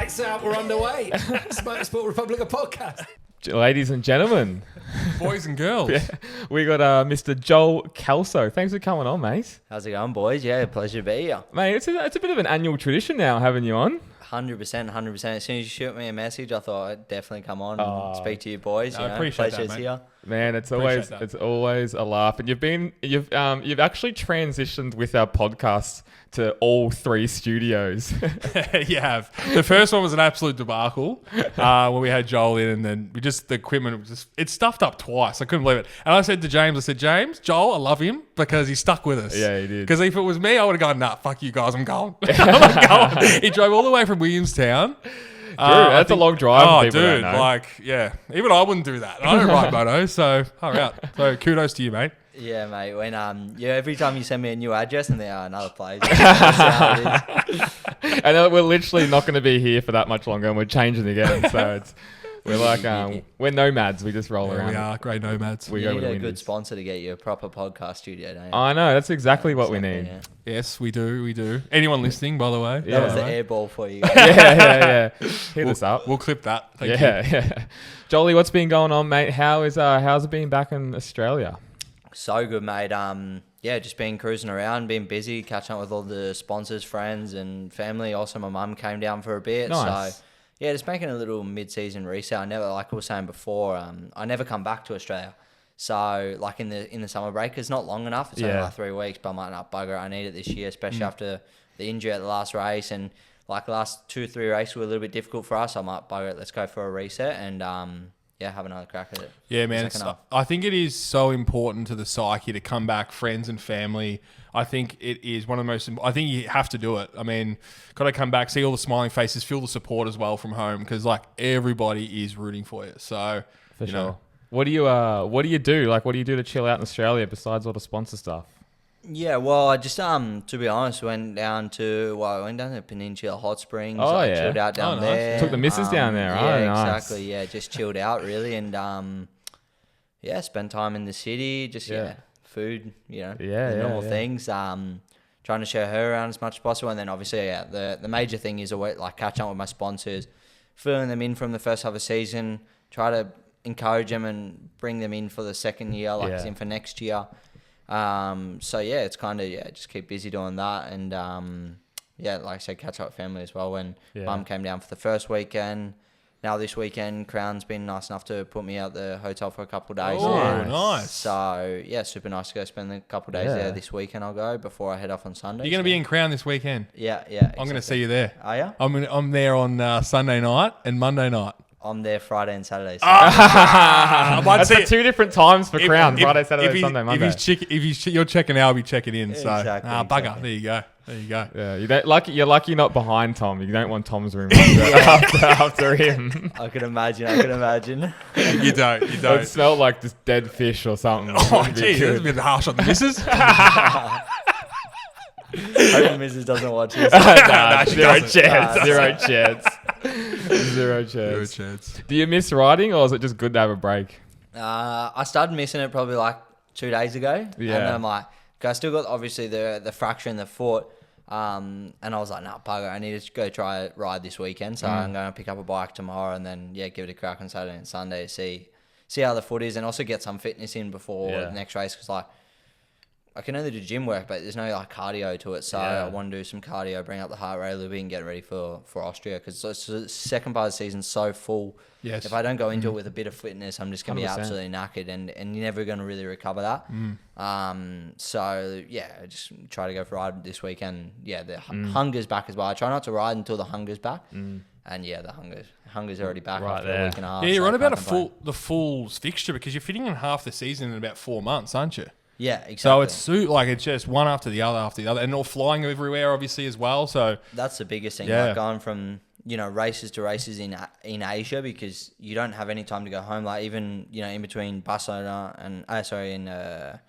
Lights out, we're underway. It's Motorsport Republica podcast. Ladies and gentlemen, boys and girls, we got Mr. Joel Kelso. Thanks for coming on, mate. How's it going, boys? Yeah, pleasure to be here. Mate, it's a bit of an annual tradition now having you on. 100%. As soon as you shoot me a message, I thought I'd definitely come on and speak to you boys. I appreciate pleasure's that, mate. here. Man, it's always a laugh, and you've actually transitioned with our podcast to all three studios. You have. The first one was an absolute debacle when we had Joel in, and then the equipment was it stuffed up twice. I couldn't believe it. And I said to James, James, Joel, I love him because he stuck with us. Yeah, he did. Because if it was me, I would have gone, nah, fuck you guys, I'm going. I'm not going. He drove all the way from Williamstown. That's a long drive. Oh, people dude, don't know. even I wouldn't do that. I don't ride moto, so all right. So kudos to you, mate. Yeah, mate. When every time you send me a new address and there are another place. And we're literally not going to be here for that much longer, and we're changing again. So we're nomads. We just roll around. We are great nomads. You need a good sponsor to get you a proper podcast studio, don't you? I know. That's exactly what we need. Yeah. Yes, we do. Anyone listening, by the way? That was the airball for you. Yeah. Hit us up. We'll clip that. Thank you. Yeah. Jolie, what's been going on, mate? How's it been back in Australia? So good, mate. Just been cruising around, been busy, catching up with all the sponsors, friends, and family. Also, my mum came down for a bit. Nice. So, yeah, just making a little mid-season reset. Like I was saying before, I never come back to Australia. So, like in the summer break, it's not long enough. It's only like 3 weeks, but I'm like, no, bugger, I need it this year, especially after the injury at the last race. And like the last 2-3 races were a little bit difficult for us. I'm like, bugger it, let's go for a reset and have another crack at it. Yeah, man. I think it is so important to the psyche to come back, friends and family. I think it is one of the most. I think you have to do it. I mean, got to come back, see all the smiling faces, feel the support as well from home, because like everybody is rooting for you. So for sure. What do you do? Like, what do you do to chill out in Australia besides all the sponsor stuff? Yeah, well, I just to be honest, went down to Peninsula Hot Springs. Oh, I chilled out down there. Took the missus down there. Yeah, nice. Exactly. Yeah, just chilled out really, and spent time in the city. Just food, the normal things. Trying to show her around as much as possible, and then obviously, the major thing is always like catching up with my sponsors, filling them in from the first half of the season. Try to encourage them and bring them in for the second year, as in for next year. It's kind of just keep busy doing that, and like I said, catch up with family as well. When Mum came down for the first weekend, now this weekend, Crown's been nice enough to put me out the hotel for a couple of days. Oh, nice! So super nice to go spend a couple of days there this weekend. I'll go before I head off on Sunday. You're going to be in Crown this weekend. Yeah. Exactly. I'm going to see you there. Are you? I'm there on Sunday night and Monday night. I'm there Friday and Saturday. So. That's at 2 different times for Crown. Friday, Saturday, Sunday, Monday. If you're checking out, I'll be checking in. So, exactly. Bugger. There you go. Yeah, you're lucky you're not behind Tom. You don't want Tom's room after him. I can imagine. You don't. It smelled like just dead fish or something. Oh, geez, that's a bit harsh on the missus. Hope the missus doesn't watch this. Zero chance. Do you miss riding, or is it just good to have a break? I started missing it probably like 2 days ago. Yeah. And then I'm like, I still got obviously the fracture in the foot. And I was like, nah, bugger, I need to go try a ride this weekend. So I'm going to pick up a bike tomorrow and then, give it a crack on Saturday and Sunday to see how the foot is, and also get some fitness in before the next race. Because I can only do gym work, but there's no cardio to it. So I want to do some cardio, bring up the heart rate a little bit, and get ready for Austria, because the second part of the season's so full. Yes. If I don't go into it with a bit of fitness, I'm just going to be absolutely knackered, and you're never going to really recover that. I just try to go for a ride this weekend. Yeah, the hunger's back as well. I try not to ride until the hunger's back. And the hunger's already back after a week and a half. Yeah, you're on about the full fixture, because you're fitting in half the season in about 4 months, aren't you? Yeah, exactly. So it's just one after the other, and all flying everywhere, obviously, as well. So that's the biggest thing. Like going from races to races in Asia, because you don't have any time to go home. Like even in between Barcelona and Austria,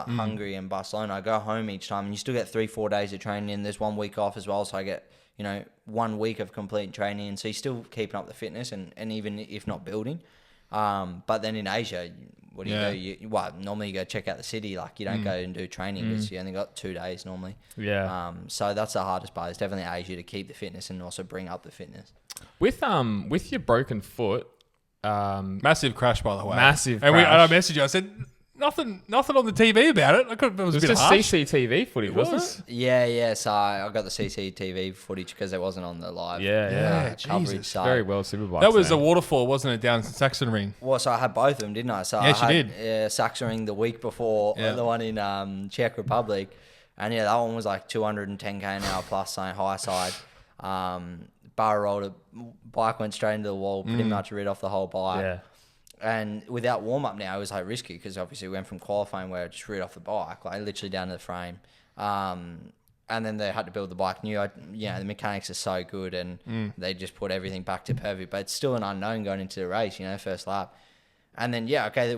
Hungary, and Barcelona, I go home each time, and you still get 3-4 days of training. And there's 1 week off as well, so I get 1 week of complete training, and so you're still keeping up the fitness and even if not building. But then in Asia, what do you do? Normally you go check out the city. Like you don't go and do training because you only got 2 days normally. Yeah. So that's the hardest part. It's definitely Asia to keep the fitness and also bring up the fitness. With your broken foot, Massive crash, by the way. Massive and crash. I messaged you. I said, nothing on the TV about it. It was a bit just harsh. CCTV footage, wasn't it? Yeah. So I got the CCTV footage because it wasn't on the live Yeah, coverage. Jesus. So. Very well supervised. That was a waterfall, wasn't it, down in Saxon Ring? Well, so I had both of them, didn't I? So Yes, I you had, did. Yeah, Saxon Ring the week before, the one in Czech Republic. And yeah, that one was like 210k an hour plus, saying high side. Bar rolled, bike went straight into the wall, pretty much rid off the whole bike. Yeah. And without warm up now, it was like risky because obviously we went from qualifying where it just rid off the bike, like literally down to the frame. And then they had to build the bike new. The mechanics are so good and they just put everything back to perfect. But it's still an unknown going into the race, first lap. And then,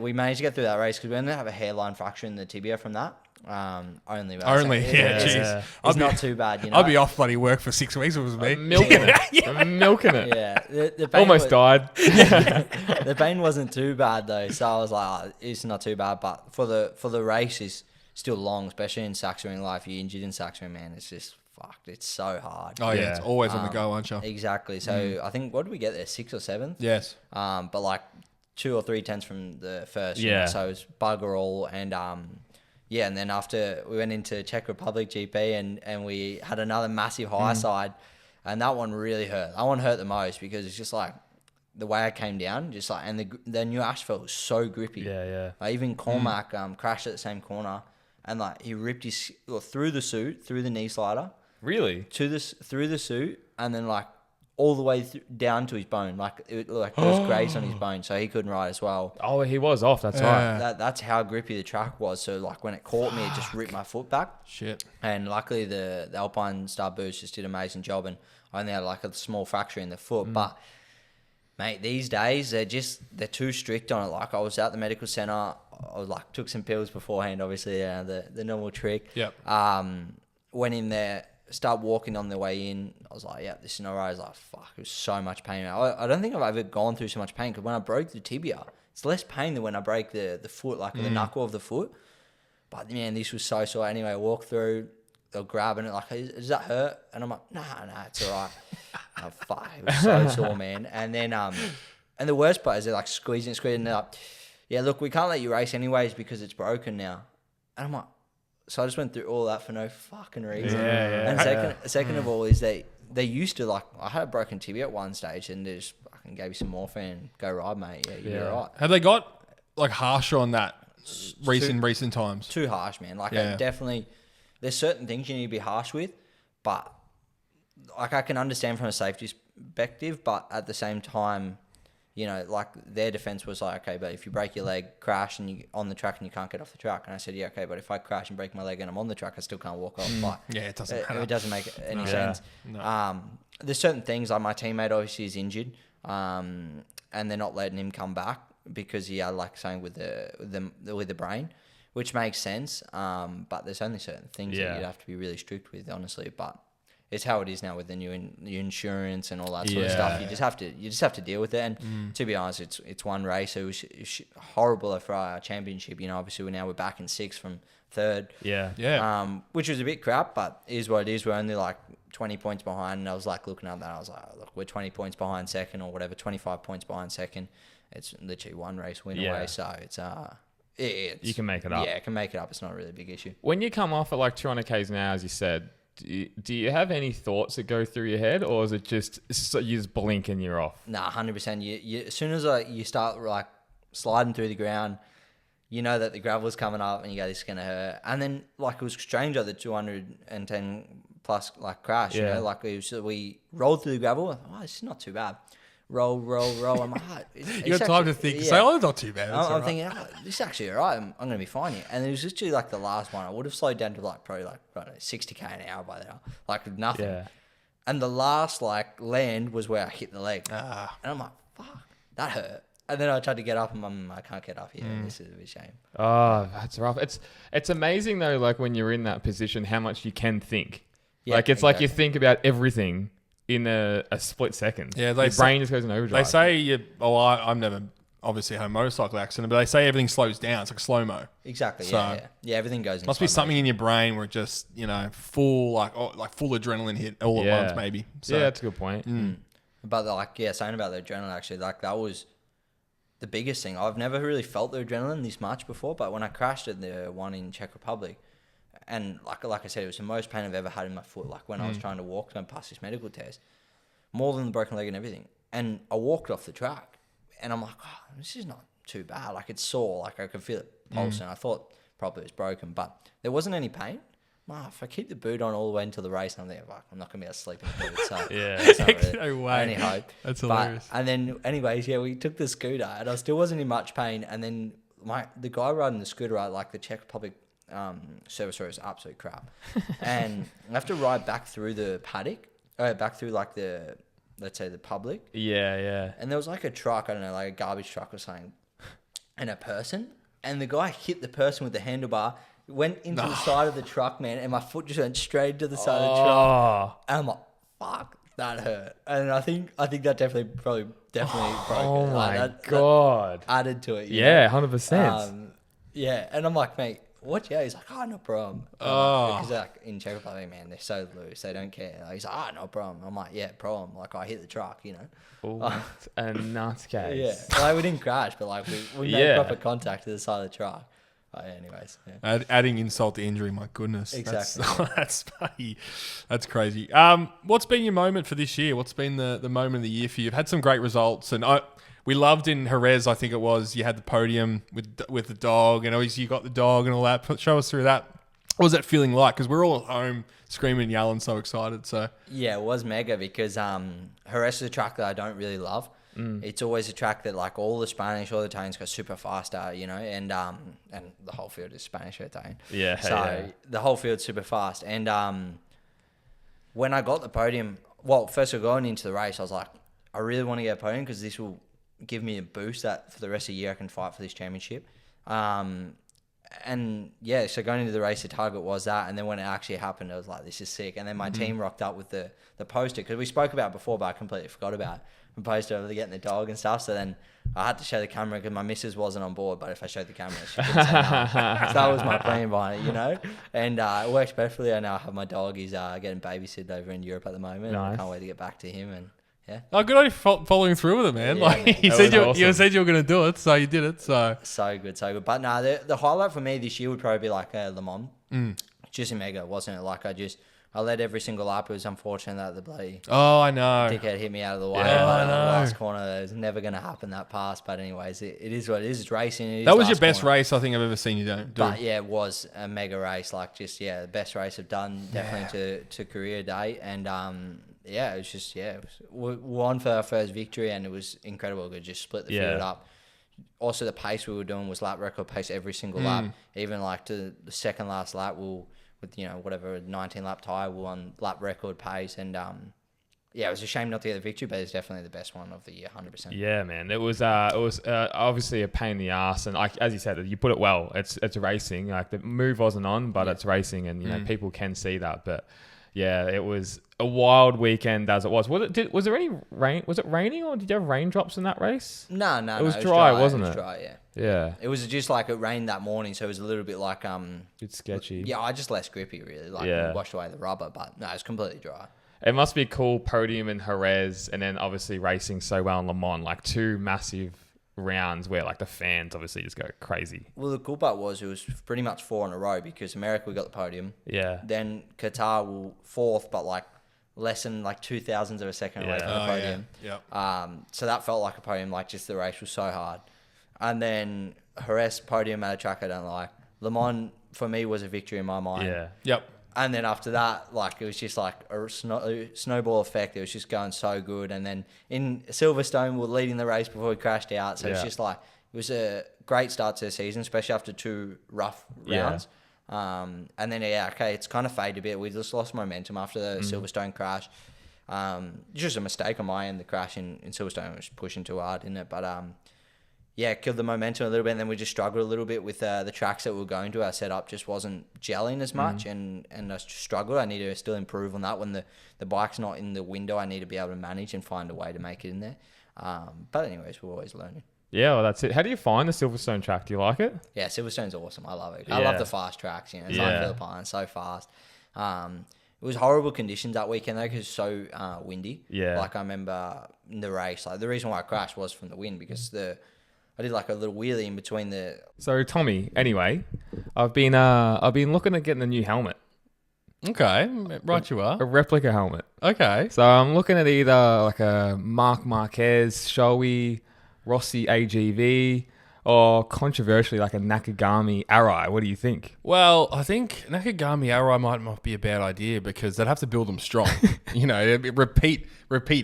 we managed to get through that race because we ended up have a hairline fracture in the tibia from that. Only, jeez. It's not too bad, I'd be off bloody work for 6 weeks if it was me. Milking it. I'm milking it. Yeah. The pain Almost died. The pain wasn't too bad though, so I was like, it's not too bad. But for the race is still long, especially in Saxon Ring. Like if you're injured in Saxon Ring, man, it's just fucked. It's so hard. Oh, yeah. It's always on the go, aren't you? Exactly. So I think, what did we get there? 6th or 7th? Yes. But like 2 or 3 tenths from the first. Yeah. So it was bugger all. And and then after we went into Czech Republic GP and we had another massive high side, and that one really hurt. That one hurt the most because it's just like the way I came down, just like, and the new asphalt was so grippy. Yeah. Like even Cormac crashed at the same corner, and like he ripped through the suit, through the knee slider, Really? through the suit, and then like all the way down to his bone, like there was graze on his bone, so he couldn't ride as well. Oh, he was off. That's right. That's how grippy the track was. So like when it caught me, it just ripped my foot back. Shit. And luckily the Alpine Star Boost just did an amazing job, and I only had like a small fracture in the foot. But mate, these days they're too strict on it. Like I was at the medical center, I was like took some pills beforehand, obviously, the normal trick. Yep. Went in there, start walking on the way in. I was like, yeah, this is not right. I was like, fuck, it was so much pain. I don't think I've ever gone through so much pain because when I broke the tibia, it's less pain than when I break the foot, like the knuckle of the foot. But man, this was so sore. Anyway, I walked through, they're grabbing it like, does that hurt? And I'm like, nah, it's all right. Oh, fuck, it was so sore, man. And then, and the worst part is they're like squeezing, and they're like, yeah, look, we can't let you race anyways because it's broken now. And I'm like, so I just went through all that for no fucking reason. Yeah. And second of all is they used to, like, I had a broken tibia at one stage and they just fucking gave you some morphine, go ride, mate. Yeah, you're all right. Have they got like harsher on that recent times? Too harsh, man. Like, definitely, there's certain things you need to be harsh with, but like I can understand from a safety perspective, but at the same time, like their defense was like, okay, but if you break your leg, crash, and you on the track and you can't get off the track, and I said, yeah, okay, but if I crash and break my leg and I'm on the track, I still can't walk off. But Yeah, it doesn't matter. It doesn't make any sense. No. There's certain things, like my teammate obviously is injured, and they're not letting him come back because he had like something with the brain, which makes sense. But there's only certain things that you'd have to be really strict with, honestly. But it's how it is now with the new insurance and all that sort of stuff. You just have to deal with it. And to be honest, it's one race. It was horrible for our championship. Obviously we're back in 6th from 3rd. Yeah. Which was a bit crap, but it is what it is. We're only like 20 points behind. And I was like looking at that. I was like, look, we're 20 points behind second or whatever, 25 points behind second. It's literally one race win away. So it's you can make it up. Yeah, it can make it up. It's not really a big issue. When you come off at like 200 Ks an hour, as you said, do you have any thoughts that go through your head, or is it just so you just blink and you're off? Nah, 100%. You as soon as you start like sliding through the ground, you know that the gravel's coming up and you go, this is going to hurt. And then like it was strange at the 210 plus like crash, like we rolled through the gravel. I thought, oh, this is not too bad. Roll. I'm like, you got time to think. Say, oh, it's not too bad. I'm thinking, this is actually all right. I'm going to be fine here. And it was literally like the last one. I would have slowed down to like probably like, I don't know, 60k an hour by now. Like nothing. Yeah. And the last like land was where I hit the leg. And I'm like, fuck, that hurt. And then I tried to get up and I can't get up here. This is a bit shame. Oh, that's rough. It's amazing though, like when you're in that position, how much you can think. Yeah, like it's exactly. Like you think about everything in a split second. Yeah, your brain just goes in overdrive. They say I'm never obviously had a motorcycle accident, but they say everything slows down. It's like slow-mo. Exactly. So- Yeah, everything goes in Must be slow something in your brain where it just, full full adrenaline hit all at once, maybe. So, yeah, that's a good point. But saying about the adrenaline, actually, like that was the biggest thing. I've never really felt the adrenaline this much before, but when I crashed at the one in Czech Republic, and like I said, it was the most pain I've ever had in my foot. Like when I was trying to walk and pass this medical test, more than the broken leg and everything. And I walked off the track, and I'm like, oh, this is not too bad. Like it's sore, like I could feel it pulsing. I thought probably it was broken, but there wasn't any pain. If I keep the boot on all the way into the race, I'm thinking, I'm not going to be able to sleep in the boot. So that's not really No way. any hope. That's hilarious. And then, anyways, we took the scooter, and I still wasn't in much pain. And then the guy riding the scooter, like the Czech Republic service road, is absolute crap. And I have to ride back through the paddock, back through like let's say the public. Yeah. And there was like a truck, I don't know, like a garbage truck or something, and a person. And the guy hit the person with the handlebar, went into the side of the truck, man, and my foot just went straight to the side of the truck. And I'm like, fuck, that hurt. And I think that definitely broke it. Oh Like, my that God. added to it. Yeah, 100%. Yeah, and I'm like, mate, what? Yeah, he's like, oh, no problem. Because like in Czech Republic, man, they're so loose, they don't care. Like, he's like, no problem. I'm like, yeah, problem. Like I hit the truck, Oh, a nutcase. Yeah, like we didn't crash, but like we made proper contact to the side of the truck. Anyways, yeah. Adding insult to injury, my goodness. Exactly. That's funny. That's crazy. What's been your moment for this year? What's been the moment of the year for you? You've had some great results, and we loved in Jerez, I think it was, you had the podium with the dog, and obviously you got the dog and all that. Show us through that. What was that feeling like? Because we're all at home screaming and yelling, so excited. So yeah, it was mega because Jerez is a track that I don't really love. It's always a track that like all the Spanish, all the Italians go super fast at, and the whole field is Spanish or Italian. Yeah. So the whole field's super fast. And when I got the podium, first of all, going into the race, I was like, I really want to get a podium because this will give me a boost that for the rest of the year I can fight for this championship. And yeah, so going into the race, the target was that. And then when it actually happened, I was like, this is sick. And then my team rocked up with the poster because we spoke about it before, but I completely forgot about it. The poster of getting the dog and stuff. So then I had to show the camera because my missus wasn't on board. But if I showed the camera, she couldn't say no. So that was my plan behind it, And it works perfectly. I now have my dog. He's getting babysitted over in Europe at the moment. Nice. I can't wait to get back to him. And yeah. Oh, good on you following through with it, man. Yeah, like man. you Awesome. said you were going to do it, so you did it. So good. But no, the highlight for me this year would probably be like Le Mans. Just in mega, wasn't it? Like I led every single lap. It was unfortunate that the bloody I know. dickhead hit me out of the way. Yeah, But I in the know. last corner, it was never going to happen that pass. But anyways, it is what it is. It's racing. It is That was your last best corner. race I think I've ever seen you do. But yeah, it was a mega race. Like the best race I've done definitely to career date. And it was just we won for our first victory, and it was incredible. We just split the field up. Also, the pace we were doing was lap record pace every single lap. Even like to the second last lap, with whatever 19 lap tire, we'll on lap record pace. And it was a shame not to get the victory, but it's definitely the best one of the year, 100%. Yeah, man. It was obviously a pain in the ass, and like as you said, you put it well. It's racing. Like the move wasn't on, but it's racing, and people can see that. But yeah, it was a wild weekend as it was. Was there any rain? Was it raining, or did you have raindrops in that race? No. It was dry, wasn't it? It was dry, yeah. Yeah. It was just like it rained that morning, so it was a little bit like It's sketchy. Yeah, just less grippy really. Like it washed away the rubber, but no, it's completely dry. It must be a cool podium in Jerez, and then obviously racing so well in Le Mans, like two massive rounds where like the fans obviously just go crazy. Well, the cool part was it was pretty much 4 in a row because America we got the podium. Yeah. Then Qatar were 4th, but like less than like 0.002 of a second away from the podium. Yeah. So that felt like a podium. Like just the race was so hard. And then Jerez podium at a track I don't like. Le Mans for me was a victory in my mind. Yeah. Yep. And then after that, like it was just like a snowball effect. It was just going so good. And then in Silverstone, we were leading the race before we crashed out. So it's just like it was a great start to the season, especially after 2 rough rounds. And then it's kind of faded a bit. We just lost momentum after the Silverstone crash. Just a mistake on my end. The crash in Silverstone was pushing too hard, didn't it? But killed the momentum a little bit, and then we just struggled a little bit with the tracks that we were going to. Our setup just wasn't gelling as much, and I struggled. I need to still improve on that. When the bike's not in the window, I need to be able to manage and find a way to make it in there. But anyways, we're always learning. Yeah, well, that's it. How do you find the Silverstone track? Do you like it? Yeah, Silverstone's awesome. I love it. Yeah. I love the fast tracks. It's like Philippines, so fast. It was horrible conditions that weekend though, because it's so windy. Yeah. Like I remember in the race, like the reason why I crashed was from the wind, because I did like a little wheelie in between the. So Tommy, anyway, I've been looking at getting a new helmet, Okay, right you are. a replica helmet. Okay. So I'm looking at either like a Marc Marquez, Shoei, Rossi AGV, or controversially like a Nakagami Arai. What do you think? Well, I think Nakagami Arai might not be a bad idea because they'd have to build them strong. It'd be repeat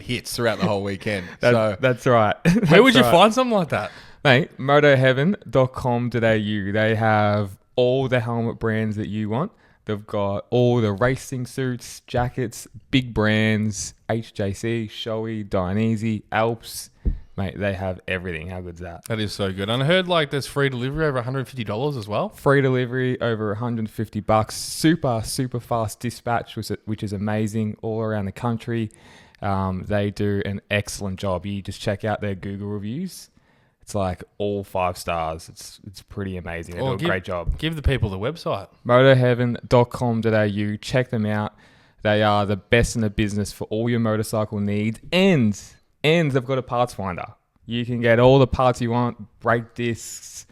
hits throughout the whole weekend. That's right. Where would you That's right. find something like that? Mate, motoheaven.com.au. They have all the helmet brands that you want. They've got all the racing suits, jackets, big brands, HJC, Shoei, Dainese, Alps. Mate, they have everything. How good's that? That is so good. And I heard like there's free delivery over $150 as well. Free delivery over $150. Super fast dispatch, which is amazing all around the country. They do an excellent job. You just check out their Google reviews. It's like all 5 stars. It's pretty amazing. They do a great job. Give the people the website. motoheaven.com.au. Check them out. They are the best in the business for all your motorcycle needs. And they've got a parts finder. You can get all the parts you want. Brake discs,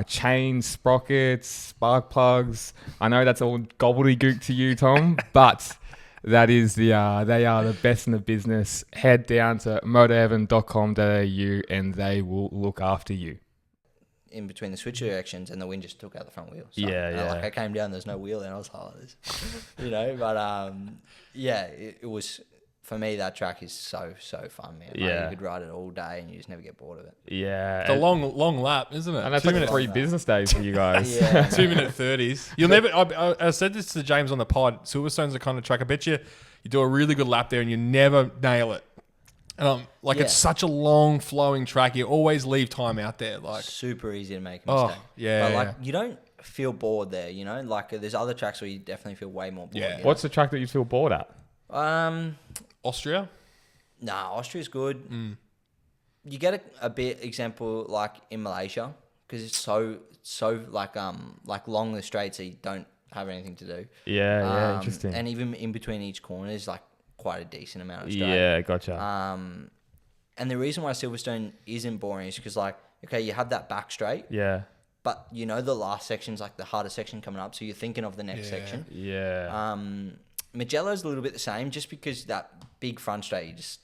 chains, sprockets, spark plugs. I know that's all gobbledygook to you, Tom, but that is they are the best in the business. Head down to motoheaven.com.au and they will look after you. In between the switch directions, and the wind just took out the front wheel. So, I came down, there's no wheel, and I was like, this, But it was. For me, that track is so fun, man. Like, you could ride it all day and you just never get bored of it. Yeah. It's a long lap, isn't it? And that's like 3 business days for you guys. 2-minute 30s. You'll never. I said this to James on the pod. Silverstone's the kind of track. I bet you do a really good lap there and you never nail it. And it's such a long flowing track. You always leave time out there. Like super easy to make a mistake. But you don't feel bored there. Like there's other tracks where you definitely feel way more bored. Yeah. What's the track that you feel bored at? Austria? Nah, Austria's good. You get a bit example like in Malaysia, because it's so like long the straight, so you don't have anything to do. Yeah, interesting. And even in between each corner is like quite a decent amount of straight. Yeah, gotcha. And the reason why Silverstone isn't boring is because you have that back straight. Yeah. But the last section's like the hardest section coming up, so you're thinking of the next section. Yeah. Magellan's a little bit the same, just because that big front straight, you just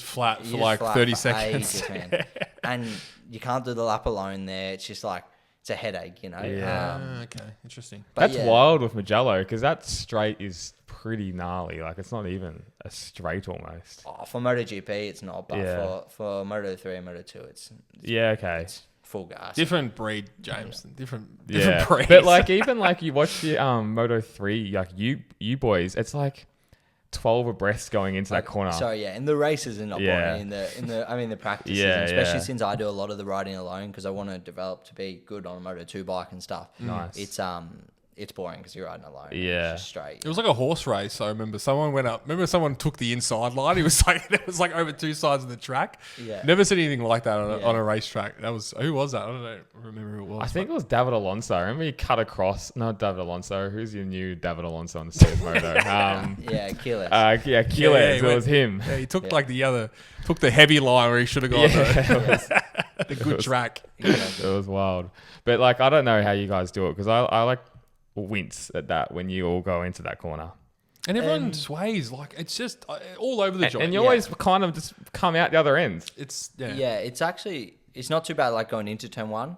flat for like 30 seconds. Ages, man. And you can't do the lap alone there. It's just like, it's a headache, Yeah. Okay, interesting. That's wild with Magello, because that straight is pretty gnarly. Like, it's not even a straight almost. Oh, for MotoGP, it's not, but for Moto3 and Moto2, it's okay. Full gas. Different breed, James. Different Yeah. breed. But like, even like you watch the Moto3, like you boys, it's like 12 abreast going into that corner. Sorry, and the races are not boring. The practices, especially since I do a lot of the riding alone, because I want to develop to be good on a Moto2 bike and stuff. Nice. It's boring because you're riding alone. Yeah. It's just straight. It was like a horse race. I remember someone went up. Remember someone took the inside line. It was like over 2 sides of the track. Yeah. Never seen anything like that on a racetrack. Who was that? I don't remember who it was. I think it was David Alonso. I remember he cut across. Not David Alonso. Who's your new David Alonso on the Super Moto? Keyless. Keyless. It was him. Yeah, he took took the heavy line where he should have gone. The good track. It was wild. But like, I don't know how you guys do it, because I like wince at that when you all go into that corner. And everyone sways. Like, it's just all over the joint. And you always kind of just come out the other end. It's it's not too bad like going into turn 1.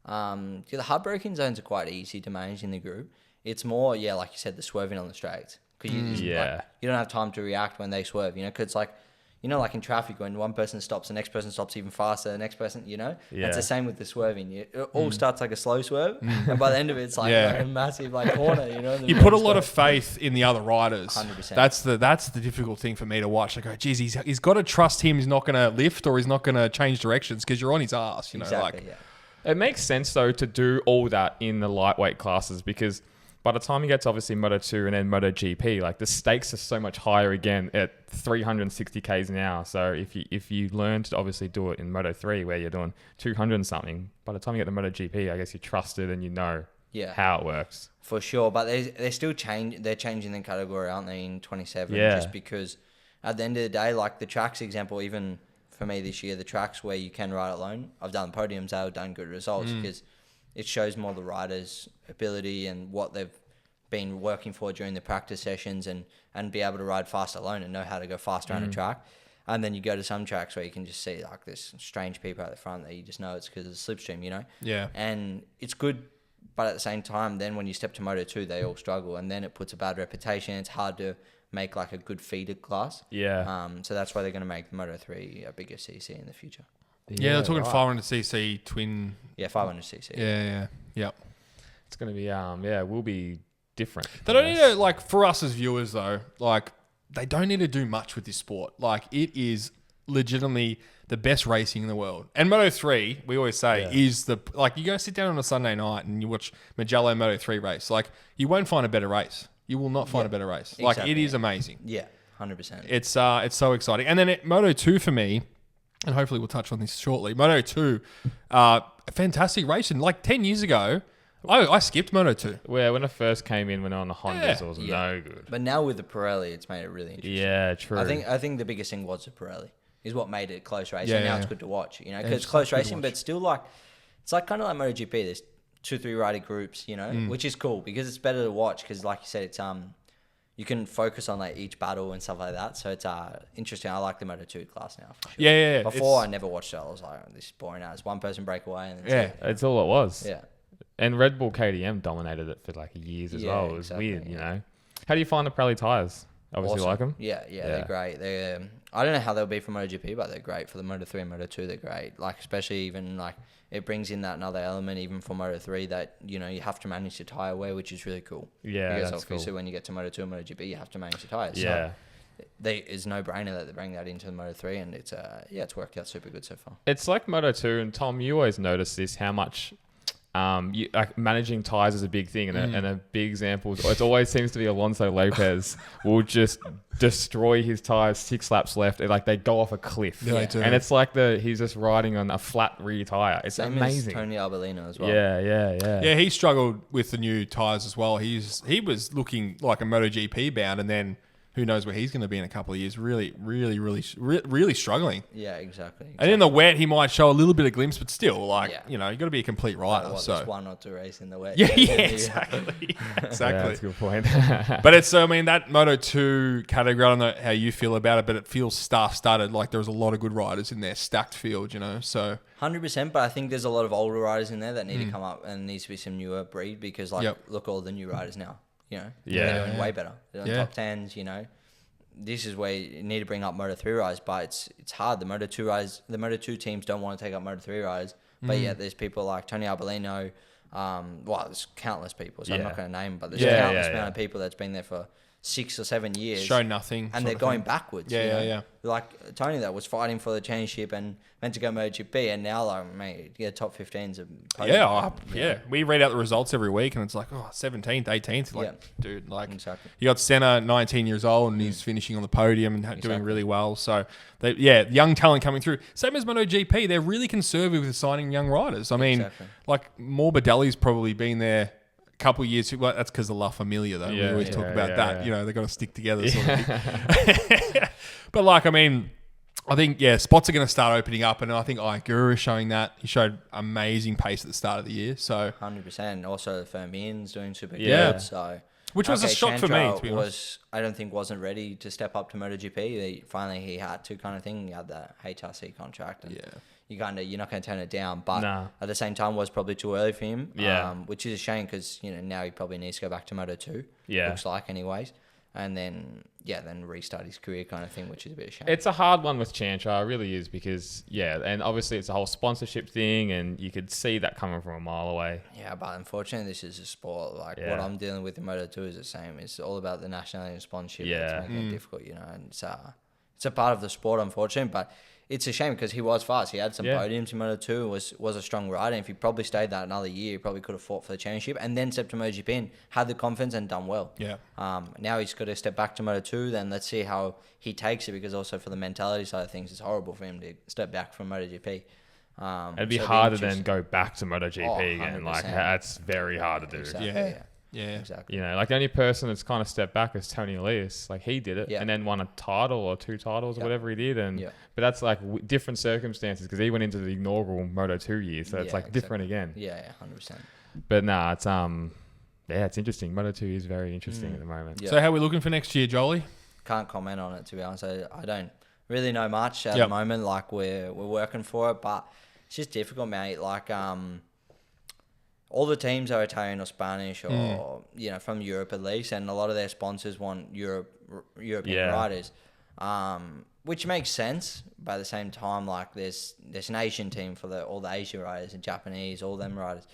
The hard braking zones are quite easy to manage in the group. It's more, like you said, the swerving on the straights. Because you don't have time to react when they swerve, because it's like, like in traffic, when one person stops, the next person stops even faster, the next person, It's the same with the swerving. It all starts like a slow swerve, and by the end of it, it's like a massive corner, You put a lot of faith in the other riders. 100%. That's the difficult thing for me to watch. I go, geez, he's got to trust him. He's not going to lift or he's not going to change directions because you're on his ass. Exactly, It makes sense, though, to do all that in the lightweight classes, because by the time you get to obviously Moto 2 and then Moto GP, like the stakes are so much higher again at 360 k's an hour. So if you learn to obviously do it in Moto 3 where you're doing 200 and something, by the time you get to Moto GP, I guess you trust it and you know how it works. For sure, but they're still they're changing the category, aren't they, in 27? Yeah. Just because at the end of the day, like the tracks example, even for me this year, the tracks where you can ride alone, I've done podiums, I've done good results because it shows more the rider's ability and what they've been working for during the practice sessions and be able to ride fast alone and know how to go fast around a track. And then you go to some tracks where you can just see like this strange people at the front that you just know it's because of the slipstream, you know? Yeah. And it's good. But at the same time, then when you step to Moto 2, they all struggle. And then it puts a bad reputation. It's hard to make like a good feeder class. Yeah. So that's why they're going to make the Moto 3 a bigger CC in the future. Yeah, they're talking 500cc twin. Yeah, 500cc. Yeah. It's going to be, will be different. They don't need to, like, for us as viewers, though, like, they don't need to do much with this sport. Like, it is legitimately the best racing in the world. And Moto 3, we always say, is the... Like, you go sit down on a Sunday night and you watch Magello Moto 3 race. Like, you won't find a better race. You will not find a better race. Exactly. Like, it is amazing. Yeah, 100%. It's so exciting. And then Moto 2 for me, and hopefully we'll touch on this shortly, Moto 2, a fantastic racing. Like, 10 years ago, I skipped Moto 2. Well, when I first came in, when on the Hondas, it was no good. But now with the Pirelli, it's made it really interesting. Yeah, true. I think the biggest thing was the Pirelli. Is what made it close racing. Now it's good to watch, you know, because it's close racing, but still like, it's like kind of like MotoGP. There's 2-3 rider groups, you know, which is cool because it's better to watch because, like you said, it's you can focus on like each battle and stuff like that. So it's interesting. I like the Moto 2 class now. For sure. Yeah. Before I never watched it. I was like, oh, this is boring. It's one person breakaway. And it's all it was. Yeah. And Red Bull KTM dominated it for like years as well. It was weird, you know. How do you find the Pirelli tyres? Obviously like them. Yeah, they're great. They I don't know how they'll be for MotoGP, but they're great for the Moto 3 and Moto 2. They're great. Like especially even like it brings in that another element even for Moto 3 that you know you have to manage the tire wear, which is really cool. Yeah, because that's obviously cool. when you get to Moto 2 and MotoGP, you have to manage the tires. Yeah. So it's no brainer that they bring that into the Moto 3, and it's worked out super good so far. It's like Moto 2, and Tom, you always notice this how much. Like managing tires is a big thing, and a big example is it always seems to be Alonso Lopez will just destroy his tires 6 laps left, and like they go off a cliff. Yeah. And it's like he's just riding on a flat rear tire. It's Same amazing. As Tony Arbolino as well. Yeah. He struggled with the new tires as well. He was looking like a MotoGP bound, and then who knows where he's going to be in a couple of years. Really struggling. Yeah, exactly. And in the wet, he might show a little bit of glimpse, but still, you know, you got to be a complete rider. There's 1 or 2 races in the wet. Yeah, exactly. Yeah, that's a good point. But it's, I mean, that Moto 2 category, I don't know how you feel about it, but it feels star-studded. Like there was a lot of good riders in there, stacked field, you know, so... 100%, but I think there's a lot of older riders in there that need to come up and needs to be some newer breed because, look, all the new riders now. You know, they're doing way better. They're doing top 10s, you know. This is where you need to bring up Moto 3 riders, but it's hard. The Moto 2 riders, the Moto 2 teams don't want to take up Moto 3 riders. But there's people like Tony Arbolino. There's countless people, so I'm not going to name, but there's countless amount of people that's been there for 6 or 7 years. Show nothing. And they're going backwards. Yeah. Like Tony that was fighting for the championship and meant to go MotoGP, and now like mate, top 15s of podium. We read out the results every week, and it's like 17th, 18th. Like, dude, like exactly. You got Senna, 19 years old, and he's finishing on the podium and doing really well. So, young talent coming through. Same as MotoGP, they're really conservative with signing young riders. I mean, like Morbidelli's probably been there a couple of years. Well, that's because of La Familia, though. We always talk about that. Yeah. You know, they've got to stick together. Sort of thing. But like, I mean, I think, spots are going to start opening up, and I think Guru is showing that. He showed amazing pace at the start of the year. So 100%. Also, Firmin's doing super good. So, which was a shock for me, to be honest. I don't think wasn't ready to step up to MotoGP. Finally, he had to kind of thing. He had that HRC contract. And you're not going to turn it down. But at the same time, was probably too early for him. Which is a shame because now he probably needs to go back to Moto 2. Looks like, anyways. And then restart his career kind of thing, which is a bit of a shame. It's a hard one with Chantra, it really is, because, and obviously it's a whole sponsorship thing, and you could see that coming from a mile away. Yeah, but unfortunately, this is a sport. Like, what I'm dealing with in Moto 2 is the same. It's all about the nationality and sponsorship. It's making it difficult, and it's a part of the sport, unfortunately, but it's a shame because he was fast. He had some podiums in Moto2, was a strong rider. And if he probably stayed that another year, he probably could have fought for the championship and then stepped to MotoGP and had the confidence and done well. Yeah. Now he's got to step back to Moto2. Then let's see how he takes it, because also for the mentality side of things, it's horrible for him to step back from MotoGP. It'd be harder than go back to MotoGP again. Like, 100%. that's very hard to do. Exactly, Yeah. exactly. You know, like the only person that's kind of stepped back is Tony Elias. Like he did it and then won a title or 2 titles or whatever he did. And but that's like different circumstances because he went into the inaugural Moto2 year, so it's like different again. Yeah, 100%. But nah, it's it's interesting. Moto2 is very interesting at the moment. So how are we looking for next year, Jolie? Can't comment on it, to be honest. I don't really know much at the moment. Like we're working for it, but it's just difficult, mate. Like all the teams are Italian or Spanish or from Europe at least, and a lot of their sponsors want European riders, which makes sense. But at the same time, like there's an Asian team for all the Asian riders and Japanese, all them riders,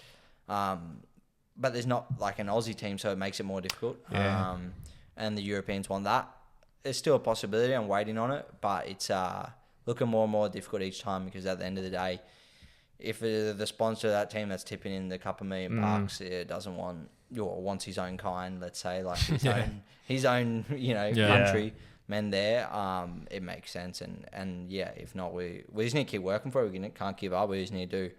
but there's not like an Aussie team, so it makes it more difficult. And the Europeans want that. There's still a possibility. I'm waiting on it, but it's looking more and more difficult each time because at the end of the day, if the sponsor of that team that's tipping in the couple $1 million it doesn't want or wants his own kind, let's say, like his own country men there, it makes sense. And if not, we just need to keep working for it. We can't give up. We just need to do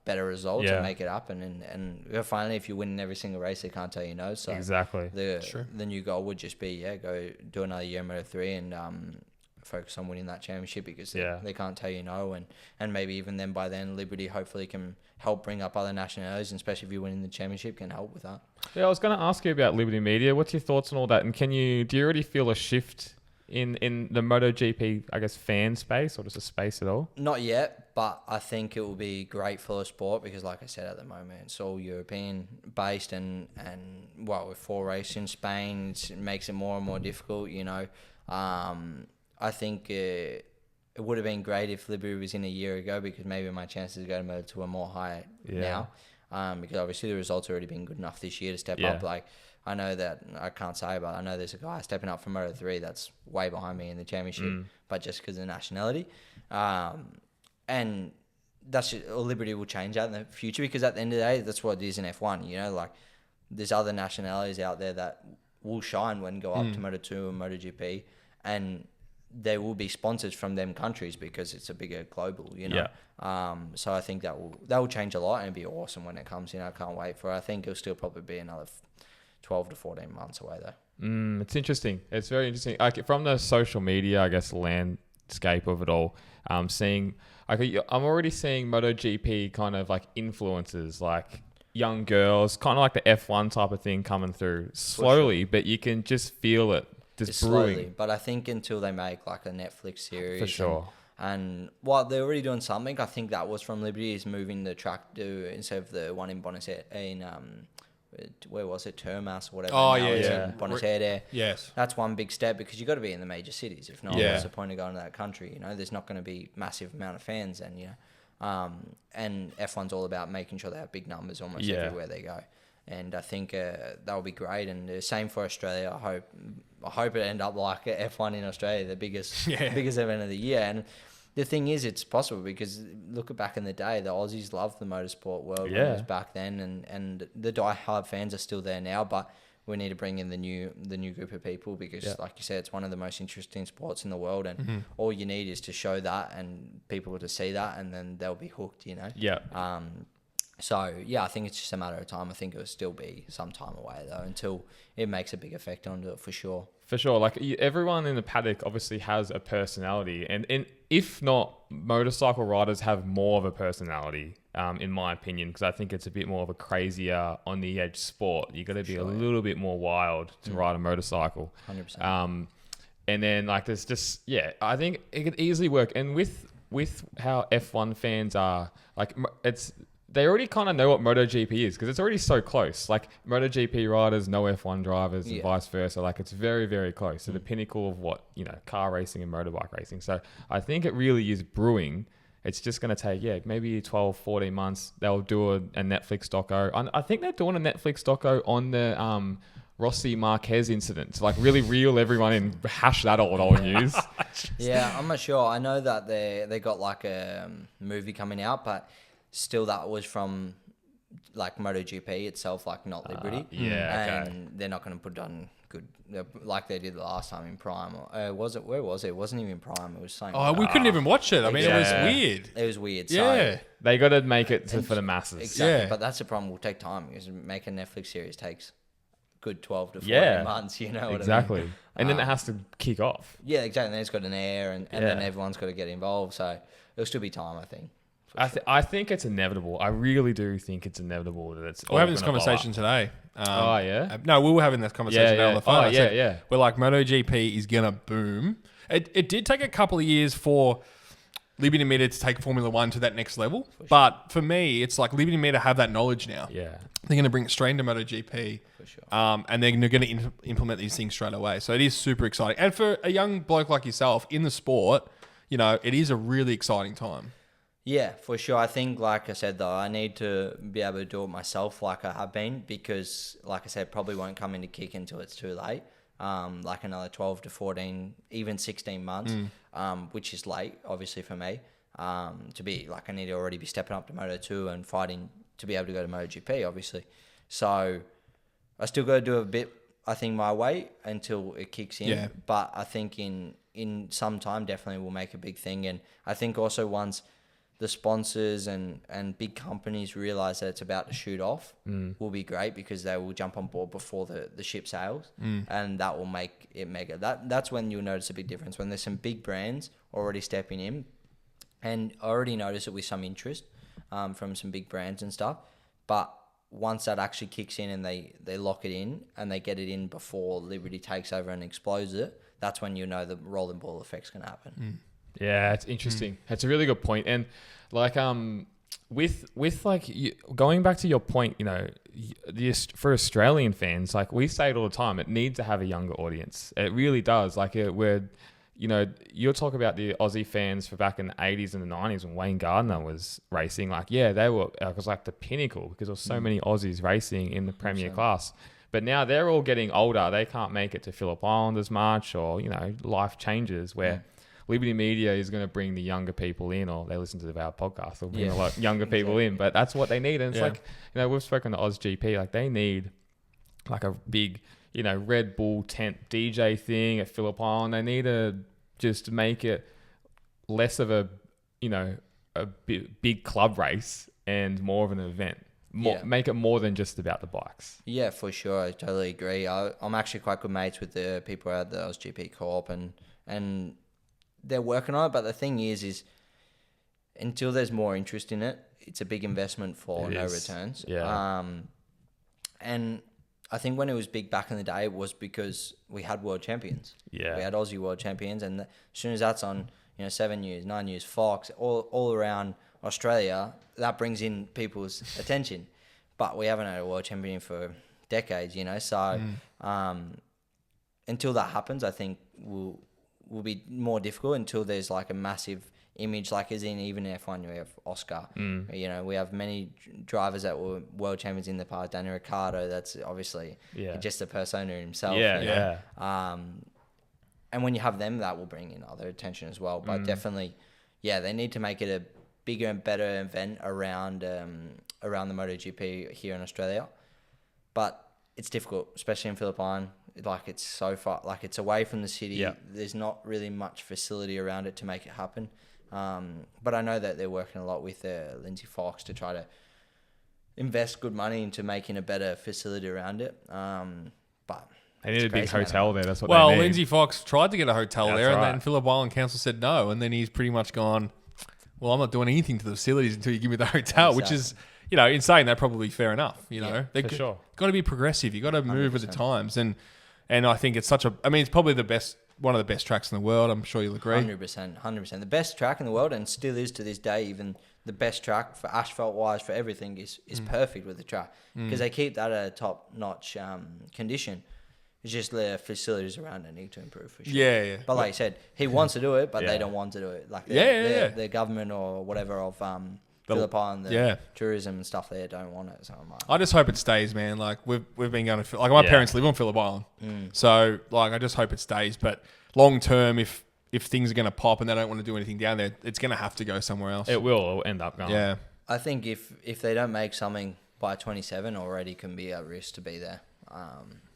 better results and make it happen. And finally, if you're winning every single race, they can't tell you no. So exactly, the new goal would just be go do another year in Moto3 and focus on winning that championship because they can't tell you no, and maybe even then by then Liberty hopefully can help bring up other nationalities, and especially if you're winning the championship, can help with that. I was going to ask you about Liberty Media. What's your thoughts on all that, and do you already feel a shift in the MotoGP, I guess, fan space or just a space at all? Not yet, but I think it will be great for the sport because, like I said, at the moment it's all European based, and with 4 races in Spain, it makes it more and more difficult. I think it would have been great if Liberty was in a year ago because maybe my chances to go to Moto2 are more high now. Because obviously the results already been good enough this year to step up. Like I know that I can't say, but I know there's a guy stepping up from Moto3 that's way behind me in the championship, but just because of nationality. And Liberty will change that in the future because at the end of the day, that's what it is in F1. Like there's other nationalities out there that will shine when go up to Moto2 and MotoGP, and there will be sponsors from them countries because it's a bigger global, So I think that will change a lot and it'll be awesome when it comes in. I can't wait for it. I think it'll still probably be another 12 to 14 months away though. It's interesting. It's very interesting. Like from the social media, I guess, landscape of it all, I'm already seeing MotoGP kind of like influences, like young girls, kind of like the F1 type of thing coming through slowly, but you can just feel it. Just brewing. Slowly, but I think until they make like a Netflix series, for sure. And while they're already doing something, I think that was from Liberty is moving the track to instead of the one in Buenos Aires in where was it, Termas or whatever. In Buenos Aires. Yes, that's one big step because you got to be in the major cities. If not, what's the point of going to that country? There's not going to be massive amount of fans, and and F1's all about making sure they have big numbers almost everywhere they go. And I think that will be great. And the same for Australia. I hope it end up like F1 in Australia, the biggest event of the year. And the thing is, it's possible because look back in the day, the Aussies loved the motorsport world when it was back then, and the die-hard fans are still there now. But we need to bring in the new group of people because, like you said, it's one of the most interesting sports in the world. And all you need is to show that and people to see that, and then they'll be hooked. So, I think it's just a matter of time. I think it will still be some time away, though, until it makes a big effect onto it, for sure. For sure. Like, everyone in the paddock obviously has a personality. And if not, motorcycle riders have more of a personality, in my opinion, because I think it's a bit more of a crazier, on-the-edge sport. You got to be a little bit more wild to ride a motorcycle. 100%. And then, like, there's just, I think it could easily work. And with how F1 fans are, like, they already kind of know what MotoGP is because it's already so close. Like MotoGP riders know F1 drivers and vice versa. Like it's very, very close to the pinnacle of what, car racing and motorbike racing. So I think it really is brewing. It's just going to take, maybe 12, 14 months. They'll do a Netflix doco. I think they're doing a Netflix doco on the Rossi Marquez incident to like really reel everyone in, hash that old news. Yeah, I'm not sure. I know that they got like a movie coming out, but still that was from like MotoGP itself, like not Liberty. And they're not going to put it on good like they did the last time in Prime. Where was it? It wasn't even Prime. It was something. Oh, we couldn't even watch it. I mean, it was weird. It was weird. Yeah. So, they got to make it for the masses. Exactly. Yeah. But that's the problem. Will take time because making a Netflix series takes good 12 to 14 months. You know what exactly. I mean? And then it has to kick off. Yeah, exactly. And then it's got an air, and then everyone's got to get involved. So it'll still be time, I think. I think it's inevitable. I really do think it's inevitable that it's. We're having this conversation today. No, we were having this conversation today on the phone. We're like, MotoGP is gonna boom. It did take a couple of years for Liberty Media to take Formula One to that next level, but for me, it's like Liberty Media have that knowledge now. Yeah, they're gonna bring it straight into MotoGP, for sure. And they're gonna implement these things straight away. So it is super exciting, and for a young bloke like yourself in the sport, it is a really exciting time. Yeah, for sure. I think, like I said, though, I need to be able to do it myself like I have been because, like I said, probably won't come into kick until it's too late. Like another 12 to 14, even 16 months, which is late, obviously, for me. To be, like, I need to already be stepping up to Moto2 and fighting to be able to go to MotoGP, obviously. So I still got to do a bit, I think, my way until it kicks in. Yeah. But I think in some time, definitely will make a big thing. And I think also once the sponsors and big companies realize that it's about to shoot off will be great because they will jump on board before the ship sails and that will make it mega. That's when you'll notice a big difference when there's some big brands already stepping in, and I already noticed it with some interest from some big brands and stuff. But once that actually kicks in and they lock it in and they get it in before Liberty takes over and explodes it, that's when you know the rolling ball effect's going to happen. Yeah, it's interesting. It's a really good point. And like with like going back to your point, for Australian fans, like we say it all the time, it needs to have a younger audience. It really does. Like you'll talk about the Aussie fans for back in the 80s and the 90s when Wayne Gardner was racing. Like, they were, it was like the pinnacle because there was so many Aussies racing in the Premier class. But now they're all getting older. They can't make it to Phillip Island as much, or, life changes where Liberty Media is going to bring the younger people in, or they listen to our podcast. They'll bring a lot younger people in, but that's what they need. And it's like, we've spoken to Aussie GP, like they need like a big, Red Bull tent DJ thing at Phillip Island. They need to just make it less of a big club race and more of an event. Make it more than just about the bikes. Yeah, for sure. I totally agree. I'm actually quite good mates with the people at the Aussie GP Co-op and they're working on it, but the thing is until there's more interest in it, it's a big investment for no returns. Yeah. And I think when it was big back in the day, it was because we had world champions. Yeah. We had Aussie world champions, and as soon as that's on, 7 years, 9 years, Fox, all around Australia, that brings in people's attention. But we haven't had a world champion for decades, so until that happens, I think will be more difficult until there's like a massive image, like as in even in F1 we have Oscar. We have many drivers that were world champions in the past. Daniel Ricciardo, that's obviously just a persona himself. And when you have them, that will bring in other attention as well. But definitely, they need to make it a bigger and better event around the MotoGP here in Australia. But it's difficult, especially in Phillip Island. Like it's so far, like it's away from the city. There's not really much facility around it to make it happen. But I know that they're working a lot with Lindsay Fox to try to invest good money into making a better facility around it. But they need a big hotel there. That's what they need. Well, Lindsay Fox tried to get a hotel there, and then Phillip Island Council said no, and then he's pretty much gone, well, I'm not doing anything to the facilities until you give me the hotel, which is, in saying that, probably fair enough. For sure. Got to be progressive. You got to move 100%. With the times, and I think it's it's probably one of the best tracks in the world. I'm sure you'll agree. 100%. The best track in the world, and still is to this day, even the best track for asphalt-wise, for everything, is perfect with the track. Because they keep that at a top-notch condition. It's just the facilities around it need to improve, for sure. Yeah. But like you said, he wants to do it, but they don't want to do it. Like the government or whatever of Phillip Island, the tourism and stuff there don't want it. So I'm like, I just hope it stays, man. Like we've been going to my parents live on Phillip Island, so like I just hope it stays. But long term, if things are going to pop and they don't want to do anything down there, it's going to have to go somewhere else. It'll end up going. Yeah, I think if they don't make something by 27, already can be at risk to be there,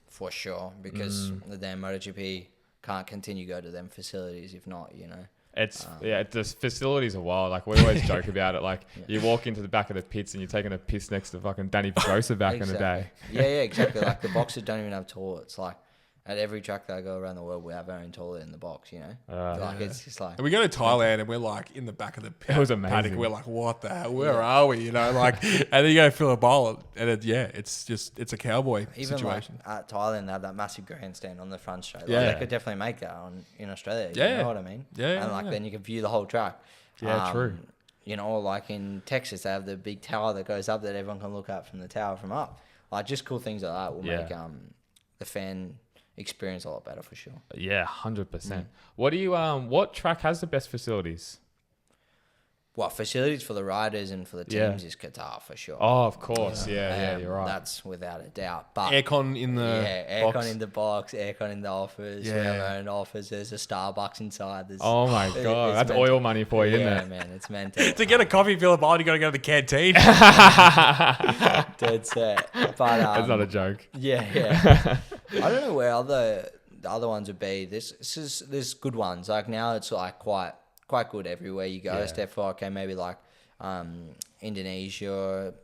for sure, because the damn MotoGP can't continue to go to them facilities if not, you know. It's the facilities are wild. Like we always joke about it. Like you walk into the back of the pits and you're taking a piss next to fucking Danny Pedrosa back in the day. Yeah, exactly. Like the boxes don't even have toilets. Like at every track that I go around the world, we have our own toilet in the box. You know, it's just like. And we go to Thailand and we're like in the back of the It was amazing. paddock. We're like, what the hell? Where are we? You know, like, and then you go to Phillip Island and it's a cowboy even situation. Like at Thailand, they have that massive grandstand on the front straight. Like, Yeah. they could definitely make that in Australia. Yeah. You know what I mean? Yeah, And like then you can view the whole track. Yeah, true. You know, or like in Texas, they have the big tower that goes up that everyone can look at from the tower from up. Like just cool things like that will make the fan experience a lot better for sure. Yeah, 100%. What do you what track has the best facilities? What facilities for the riders and for the teams is Qatar for sure. Oh, of course. Yeah, you're right. That's without a doubt. But Aircon in the aircon box. in the box, aircon in the office. Yeah. We have our own office. There's a Starbucks inside. Oh my god, that's oil money for you, isn't Yeah, it? man, it's meant to. To get a coffee, Phillip Island, you got to go to the canteen. Dead set. But That's not a joke. Yeah. I don't know where the other ones would be. There's good ones. Like now it's like quite good everywhere you go. Yeah. Step for okay, maybe like Indonesia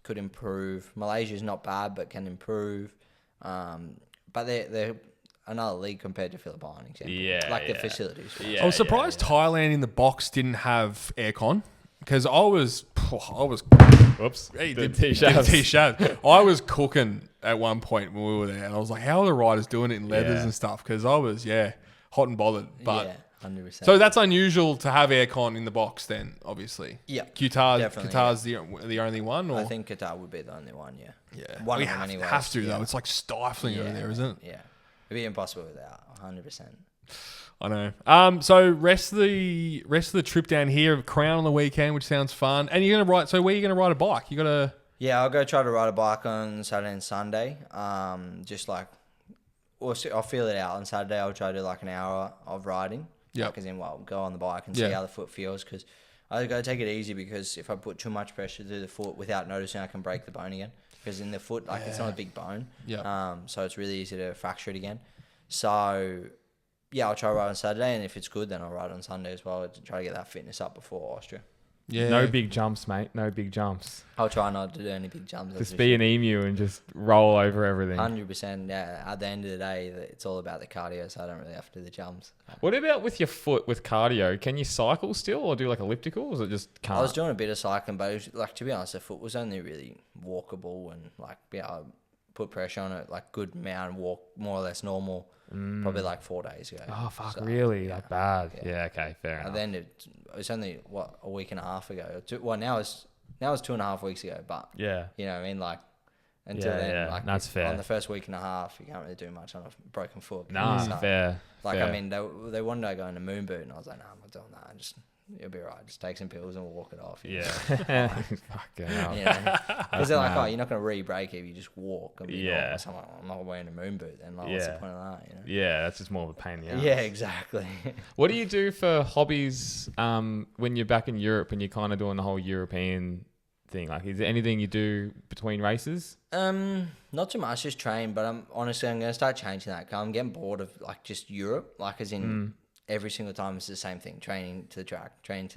could improve. Malaysia's not bad but can improve. But they're another league compared to Phillip Island, example. Yeah, like the yeah. facilities. Right? Yeah, I was surprised Thailand in the box didn't have aircon because I was. Whoops. Hey, The did T-shirts. T-shirt. I was cooking at one point when we were there, and I was like, "How are the riders doing it in leathers and stuff?" Because I was hot and bothered. But Yeah, 100%. so that's unusual to have aircon in the box. Then obviously, Yeah, Qatar's definitely, the only one. Or? I think Qatar would be the only one. yeah, one we of them have, anyway. have to though. It's like stifling over there, isn't it? Yeah, it'd be impossible without 100%. I know. So rest of the trip down here, Crown on the weekend, which sounds fun. And you're gonna ride. So where are you gonna ride a bike? You gotta. Yeah, I'll go try to ride a bike on Saturday and Sunday. Just like, I'll feel it out on Saturday. I'll try to do like an hour of riding. Yeah. Because then go on the bike and see how the foot feels. Because I gotta take it easy because if I put too much pressure through the foot without noticing, I can break the bone again. Because in the foot, like it's not a big bone. Yeah. So it's really easy to fracture it again. So. Yeah, I'll try to ride on Saturday, and if it's good, then I'll ride on Sunday as well to try to get that fitness up before Austria. Yeah. No big jumps, mate. No big jumps. I'll try not to do any big jumps. Just be an emu and just roll over everything. 100%. Yeah, at the end of the day, it's all about the cardio, so I don't really have to do the jumps. What about with your foot with cardio? Can you cycle still or do like elliptical? Or is it just can't? I was doing a bit of cycling, but it was, like to be honest, the foot was only really walkable and like be able to put pressure on it, like good amount and walk more or less normal. Probably like 4 days ago. Oh fuck! So, really? yeah. That bad? Yeah. Yeah. Okay. Fair enough. And then it was only a week and a half ago. Well, now it's 2.5 weeks ago. But Yeah. you know what I mean, like until Yeah, then, yeah. like That's fair. on the first week and a half, you can't really do much on a broken foot. Nah, So, fair. Like fair. I mean, they wanted to go in a moon boot, and I was like, no, I'm not doing that. It'll be right. Just take some pills and we'll walk it off. Yeah. Fucking hell. You know, because they're like, mad. oh, you're not going to re-break it if you just walk. And be Yeah. normal. So I'm not wearing a moon boot then. Like, what's the Yeah. point of that? You know? Yeah, that's just more of a pain in the ass. Yeah, exactly. What do you do for hobbies when you're back in Europe and you're kind of doing the whole European thing? Like, is there anything you do between races? Not too much, just train. But I'm going to start changing that. 'Cause I'm getting bored of like just Europe. Like as in every single time it's the same thing: training to the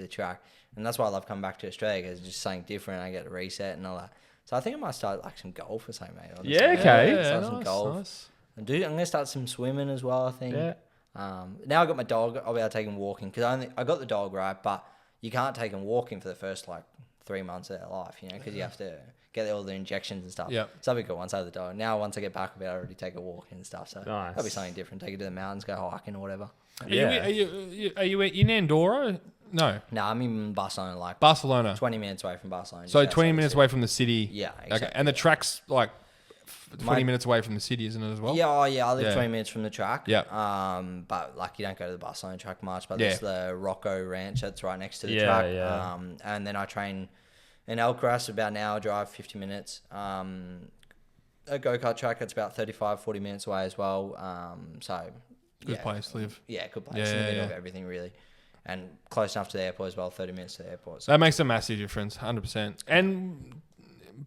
track. And that's why I love coming back to Australia because it's just something different. I get a reset and all that. So I think I might start like some golf or something, mate. Honestly. Yeah, okay. Yeah, start some nice, golf. nice. I'm going to start some swimming as well, I think. Yeah. Now I got my dog. I'll be able to take him walking because I got the dog right, but you can't take him walking for the first like 3 months of their life, you know, because you have to get all the injections and stuff. Yeah. So that'll be good once I have the dog. Now once I get back, I'll be able to already take a walk and stuff. So Nice. that'll be something different. Take it to the mountains, go hiking or whatever. Yeah. Are you in Andorra? No, No, I'm in Barcelona, like Barcelona. 20 minutes away from Barcelona. So just 20 outside the minutes city. away from the city. Yeah, Okay. exactly. And the track's like 20 My- minutes away from the city, isn't it as well? Yeah, I live Yeah. 20 minutes from the track. Yeah. But like you don't go to the Barcelona track much, but Yeah. there's the Rocco Ranch that's right next to the Yeah, track. yeah. And then I train In Alcaraz, about an hour drive, 50 minutes. A go-kart track, it's about 35, 40 minutes away as well. Good place to live. Yeah, good place. In the middle of everything, really. And close enough to the airport as well, 30 minutes to the airport. So. That makes a massive difference, 100%. And,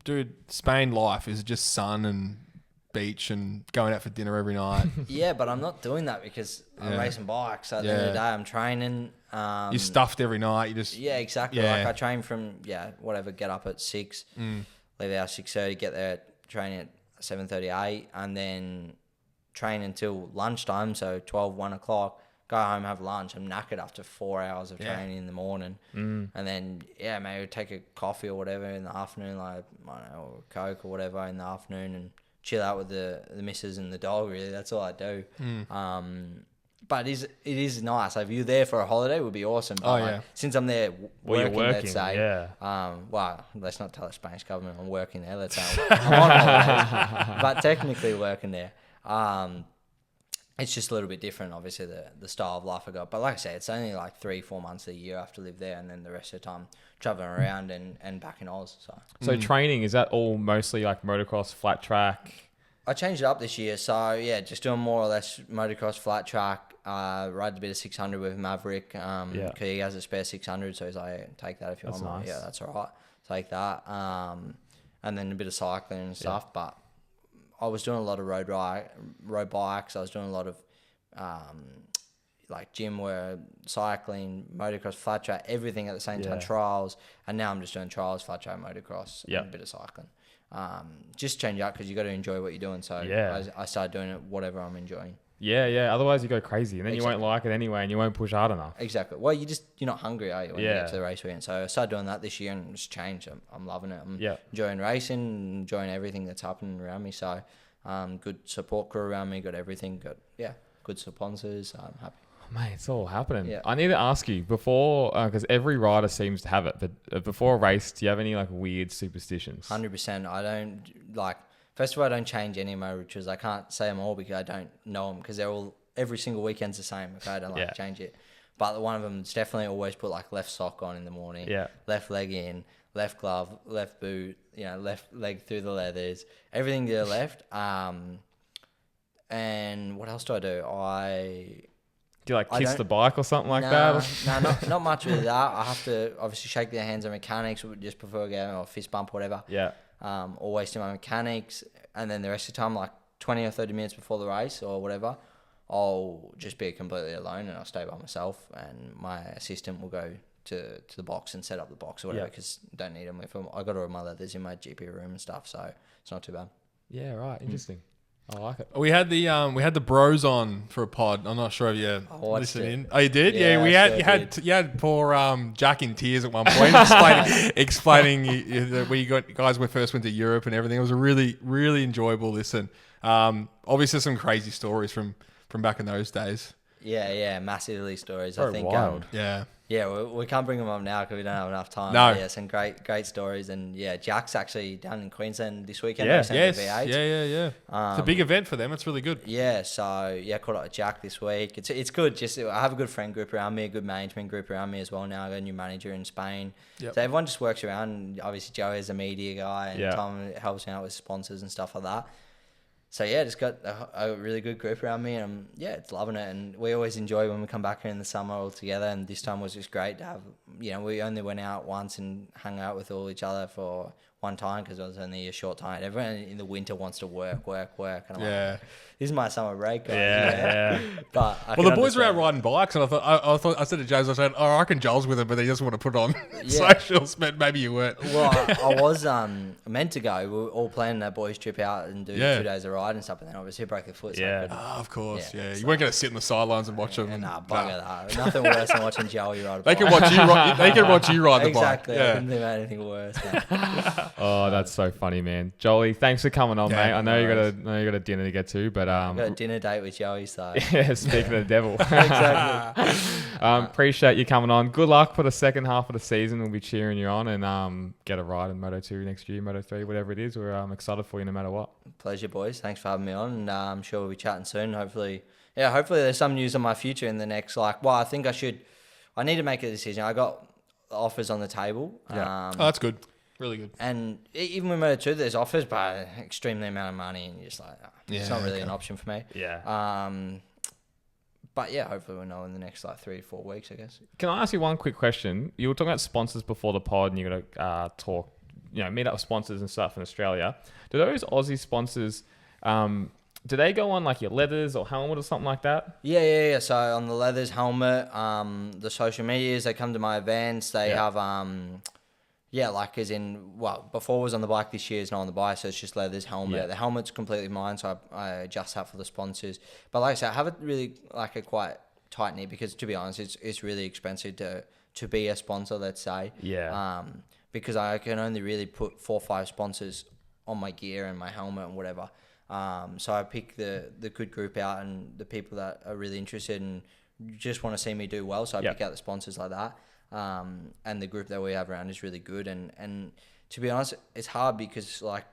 dude, Spain life is just sun and beach and going out for dinner every night. Yeah, but I'm not doing that because I'm racing bikes. So at the end of the day, I'm training. You're stuffed every night. You just exactly. Yeah. Like I train from whatever. Get up at 6, leave out 6:30, get there, train at 7:38, and then train until lunchtime. So 12, 1 o'clock. Go home, have lunch. I'm knackered after 4 hours of training in the morning, and then maybe take a coffee or whatever in the afternoon, like I don't know, or Coke or whatever in the afternoon, and chill out with the missus and the dog. Really, that's all I do. But it is nice. Like, if you're there for a holiday, it would be awesome. But since I'm there working, let's say, well, let's not tell the Spanish government I'm working there. Let's say I'm on holidays, but technically working there. It's just a little bit different, obviously, the style of life I got. But like I say, it's only like 3-4 months a year I have to live there, and then the rest of the time traveling around and back in Oz. So training, is that all mostly like motocross, flat track? I changed it up this year. So, just doing more or less motocross, flat track, ride a bit of 600 with Maverick. Because he has a spare 600, so he's like, take that if you want. Nice. Yeah, that's all right. Take that. And then a bit of cycling and stuff. But I was doing a lot of road bikes. I was doing a lot of like gym work, cycling, motocross, flat track, everything at the same time, trials. And now I'm just doing trials, flat track, motocross, and a bit of cycling. Just change up because you got to enjoy what you're doing. So I started doing it whatever I'm enjoying. Yeah. Otherwise you go crazy and then you won't like it anyway and you won't push hard enough. Exactly. Well, you're not hungry, are you, when you get to the race weekend? So I started doing that this year and it's changed. I'm loving it. I'm enjoying racing, enjoying everything that's happening around me. So good support crew around me, got everything, good sponsors. I'm happy. Mate, it's all happening. Yeah. I need to ask you before, because every rider seems to have it, but before a race, do you have any like weird superstitions? 100%. I don't first of all, I don't change any of my rituals. I can't say them all because I don't know them because every single weekend's the same. Okay, I don't change it. But one of them is definitely always put like left sock on in the morning, left leg in, left glove, left boot, left leg through the leathers, everything to the left. And what else do? Do you like kiss the bike or something like that? No, not much with that. I have to obviously shake their hands on mechanics just before I go, or fist bump, whatever. Yeah. Always do my mechanics, and then the rest of the time, like 20 or 30 minutes before the race or whatever, I'll just be completely alone and I'll stay by myself, and my assistant will go to the box and set up the box or whatever because I don't need them. I got all my leathers in my GP room and stuff, so it's not too bad. Yeah, right. Interesting. I like it. We had the bros on for a pod. I'm not sure if you listened in. Oh, you did? Yeah, you had poor Jack in tears at one point, explaining where you guys first went to Europe and everything. It was a really, really enjoyable listen. Obviously some crazy stories from back in those days. Yeah, massively stories. Very I think. wild. Yeah, we can't bring them up now because we don't have enough time. No. Yeah, some great stories. And Jack's actually down in Queensland this weekend. Yeah. It's a big event for them. It's really good. Yeah, so caught up with Jack this week. It's good. Just I have a good friend group around me, a good management group around me as well now. I got a new manager in Spain. Yep. So everyone just works around. Obviously, Joey is a media guy, and Tom helps me out with sponsors and stuff like that. So just got a really good group around me, and it's loving it. And we always enjoy when we come back here in the summer all together. And this time was just great to have. We only went out once and hung out with all each other for one time because it was only a short time. Everyone in the winter wants to work. And I'm like, this is my summer break, guys. But the boys were out riding bikes, and I said to James, I said, I reckon Joel's with him, but he doesn't want to put on socials. But maybe you weren't. Well, I was meant to go. We were all planning a boys' trip out and do 2 days of ride and stuff, and then obviously broke their foot. So of course. Yeah. You weren't going to sit in the sidelines and watch them. Nah, bugger that. Nothing worse than watching Joey ride a bike. They can watch you ride the bike. Exactly. I couldn't think of anything worse. Oh, that's so funny, man. Jolie, thanks for coming on, mate. I know you got a dinner to get to, but I've got a dinner date with Joey, so speaking of the devil. Exactly. Appreciate you coming on. Good luck for the second half of the season. We'll be cheering you on, and get a ride in Moto2 next year, Moto3, whatever it is. We're excited for you no matter what. Pleasure, boys. Thanks for having me on, and I'm sure we'll be chatting soon. Hopefully there's some news on my future in the next I think I need to make a decision. I got offers on the table. That's good. Really good. And even with Moto2, there's offers, but extremely amount of money, and you're just like, it's not really an option for me. Yeah. But yeah, hopefully we'll know in the next like 3 to 4 weeks, I guess. Can I ask you one quick question? You were talking about sponsors before the pod, and you're gonna talk, meet up with sponsors and stuff in Australia. Do those Aussie sponsors, do they go on like your leathers or helmet or something like that? Yeah. So on the leathers, helmet, the social medias, they come to my events. They have like as in, before I was on the bike this year, it's not on the bike, so it's just leathers, helmet. Yeah. The helmet's completely mine, so I adjust that for the sponsors. But like I said, I have it really like a quite tight knit because, to be honest, it's really expensive to be a sponsor, let's say. Yeah. Because I can only really put 4 or 5 sponsors on my gear and my helmet and whatever. So I pick the good group out and the people that are really interested and just want to see me do well. So I pick out the sponsors like that. And the group that we have around is really good. And to be honest, it's hard because like,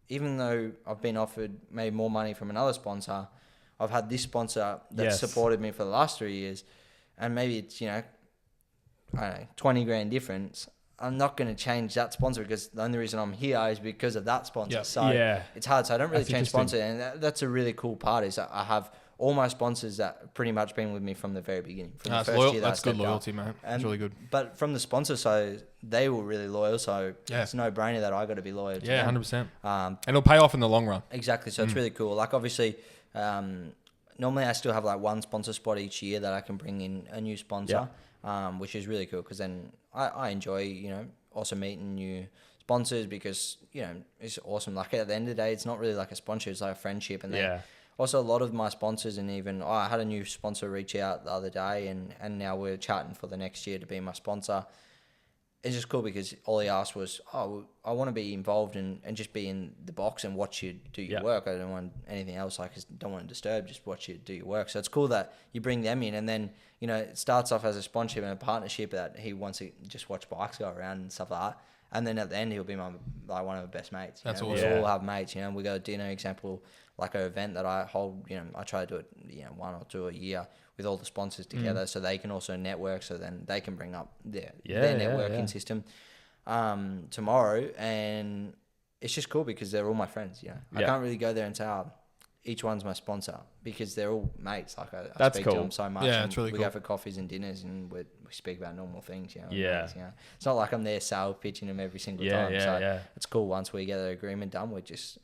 even though I've been offered maybe more money from another sponsor, I've had this sponsor that's supported me for the last 3 years, and maybe it's, I don't know, 20 grand difference. I'm not going to change that sponsor because the only reason I'm here is because of that sponsor. So it's hard. So I don't really change sponsor. And that's a really cool part is that I have all my sponsors that pretty much been with me from the very beginning. From the first year that's good loyalty, man. That's really good. But from the sponsor side, they were really loyal. So it's no brainer that I got to be loyal to them. 100%. And it'll pay off in the long run. Exactly. So it's really cool. Like obviously, normally I still have like one sponsor spot each year that I can bring in a new sponsor. Which is really cool because then I enjoy, also meeting new sponsors because, it's awesome. Like at the end of the day, it's not really like a sponsor, it's like a friendship. And then also a lot of my sponsors, and even I had a new sponsor reach out the other day and now we're chatting for the next year to be my sponsor. It's just cool because all he asked was, I want to be involved and just be in the box and watch you do your work. I don't want anything else. I don't want to disturb, just watch you do your work. So it's cool that you bring them in and then, it starts off as a sponsorship and a partnership that he wants to just watch bikes go around and stuff like that. And then at the end, he'll be one of my best mates. That's awesome. We all have mates, we go to dinner, example, like an event that I hold, I try to do it, 1 or 2 a year with all the sponsors together so they can also network, so then they can bring up their networking system tomorrow. And it's just cool because they're all my friends, I can't really go there and say, each one's my sponsor because they're all mates. Like I speak to them so much. Yeah, it's really cool. We go for coffees and dinners and we speak about normal things. Mates, it's not like I'm there sales pitching them every single time. It's cool once we get the agreement done. We just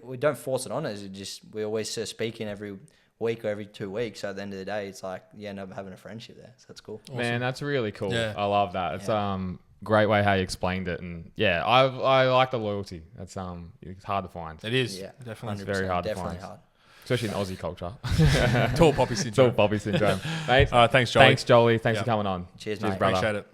we don't force it on us. We always speaking every week or every 2 weeks. So at the end of the day, it's like you end up having a friendship there. So that's cool. Awesome. Man, that's really cool. Yeah. I love that. It's great way how you explained it, and I like the loyalty. It's hard to find. It is definitely. It's very hard to definitely find, especially in Aussie culture. Tall poppy syndrome. Mate. Thanks, Jolie. Thanks, Jolie. Thanks for coming on. Cheers, mate. brother. Appreciate it.